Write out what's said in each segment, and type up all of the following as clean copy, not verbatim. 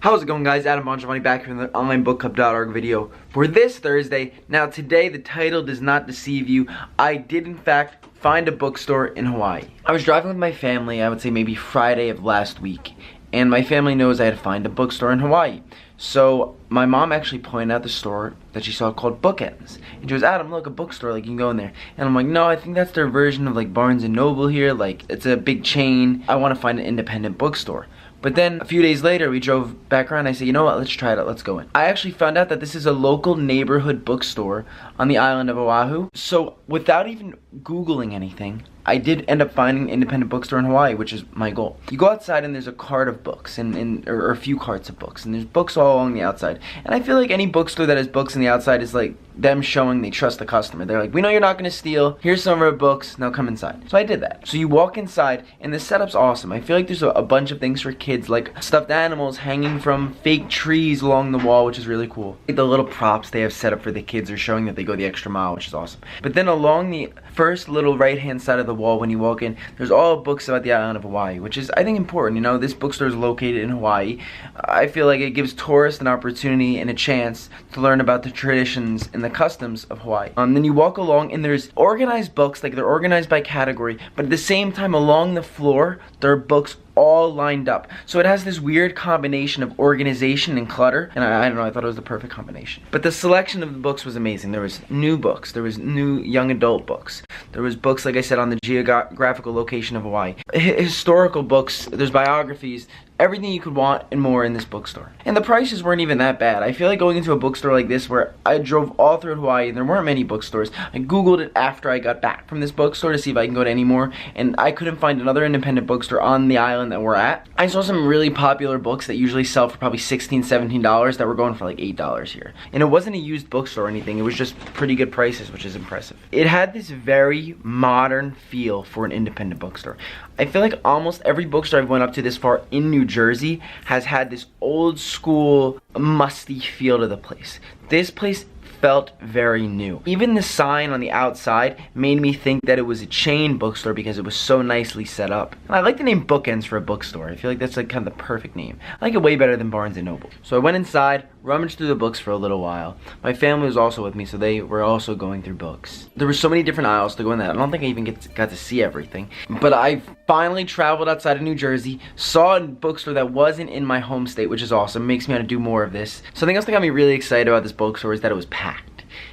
How's it going, guys? Adam Bongiovanni back here in the OnlineBookClub.org video for this Thursday. Now today, the title does not deceive you. I did in fact find a bookstore in Hawaii. I was driving with my family, I would say maybe Friday of last week, and my family knows I had to find a bookstore in Hawaii. So my mom actually pointed out the store that she saw called Bookends. And she goes, Adam, look, a bookstore, like you can go in there. And I'm like, no, I think that's their version of like Barnes & Noble here. Like, it's a big chain. I want to find an independent bookstore. But then a few days later, we drove back around. I said, you know what, let's try it out, let's go in. I actually found out that this is a local neighborhood bookstore on the island of Oahu. So without even Googling anything, I did end up finding an independent bookstore in Hawaii, which is my goal. You go outside and there's a cart of books, or a few carts of books, and there's books all along the outside. And I feel like any bookstore that has books on the outside is like them showing they trust the customer. They're like, we know you're not gonna steal, here's some of our books, now come inside. So I did that. So you walk inside, and the setup's awesome. I feel like there's a bunch of things for kids, like stuffed animals hanging from fake trees along the wall, which is really cool. The little props they have set up for the kids are showing that they go the extra mile, which is awesome. But then along the first little right-hand side of the wall when you walk in, there's all books about the island of Hawaii, which is, I think, important. You know, this bookstore is located in Hawaii. I feel like it gives tourists an opportunity and a chance to learn about the traditions and the customs of Hawaii. Then you walk along and there's organized books, like they're organized by category, but at the same time along the floor, there are books all lined up. So it has this weird combination of organization and clutter, and I don't know, I thought it was the perfect combination. But the selection of the books was amazing. There was new books, there was new young adult books, there was books, like I said, on the geographical location of Hawaii, historical books, there's biographies, everything you could want and more in this bookstore. And the prices weren't even that bad. I feel like going into a bookstore like this, where I drove all through Hawaii and there weren't many bookstores. I googled it after I got back from this bookstore to see if I can go to any more, and I couldn't find another independent bookstore on the island that we're at. I saw some really popular books that usually sell for probably $16, $17 that were going for like $8 here. And it wasn't a used bookstore or anything, it was just pretty good prices, which is impressive. It had this very modern feel for an independent bookstore. I feel like almost every bookstore I've went up to this far in New Jersey has had this old school, musty feel to the place. This place felt very new. Even the sign on the outside made me think that it was a chain bookstore because it was so nicely set up. And I like the name Bookends for a bookstore. I feel like that's like kind of the perfect name. I like it way better than Barnes & Noble. So I went inside, rummaged through the books for a little while. My family was also with me, so they were also going through books. There were so many different aisles to go in that. I don't think I even got to see everything. But I finally traveled outside of New Jersey, saw a bookstore that wasn't in my home state, which is awesome. Makes me want to do more of this. Something else that got me really excited about this bookstore is that it was packed.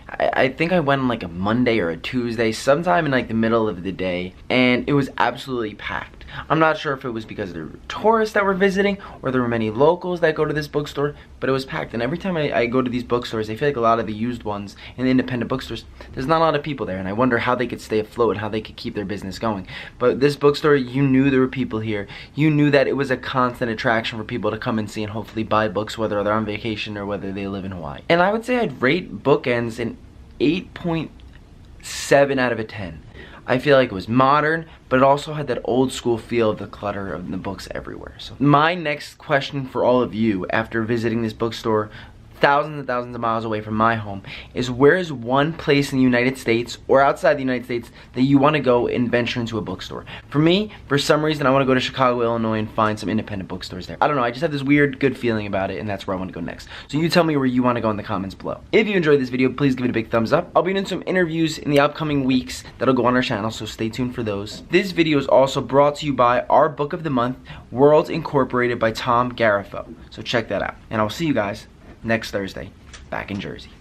I think I went on like a Monday or a Tuesday, sometime in like the middle of the day, and it was absolutely packed. I'm not sure if it was because there were tourists that were visiting or there were many locals that go to this bookstore, but it was packed. And every time I go to these bookstores, I feel like a lot of the used ones and the independent bookstores, there's not a lot of people there, and I wonder how they could stay afloat and how they could keep their business going. But this bookstore, you knew there were people here. You knew that it was a constant attraction for people to come and see and hopefully buy books, whether they're on vacation or whether they live in Hawaii. And I would say I'd rate Bookends an 8.7 out of a 10. I feel like it was modern, but it also had that old school feel of the clutter of the books everywhere. So my next question for all of you after visiting this bookstore thousands and thousands of miles away from my home is, where is one place in the United States or outside the United States that you want to go and venture into a bookstore? For me, for some reason, I want to go to Chicago, Illinois and find some independent bookstores there. I don't know, I just have this weird good feeling about it, and that's where I want to go next. So you tell me where you want to go in the comments below. If you enjoyed this video, please give it a big thumbs up. I'll be doing some interviews in the upcoming weeks that'll go on our channel, so stay tuned for those. This video is also brought to you by our book of the month, Worlds Incorporated by Tom Garifo. So check that out. And I'll see you guys next Thursday, back in Jersey.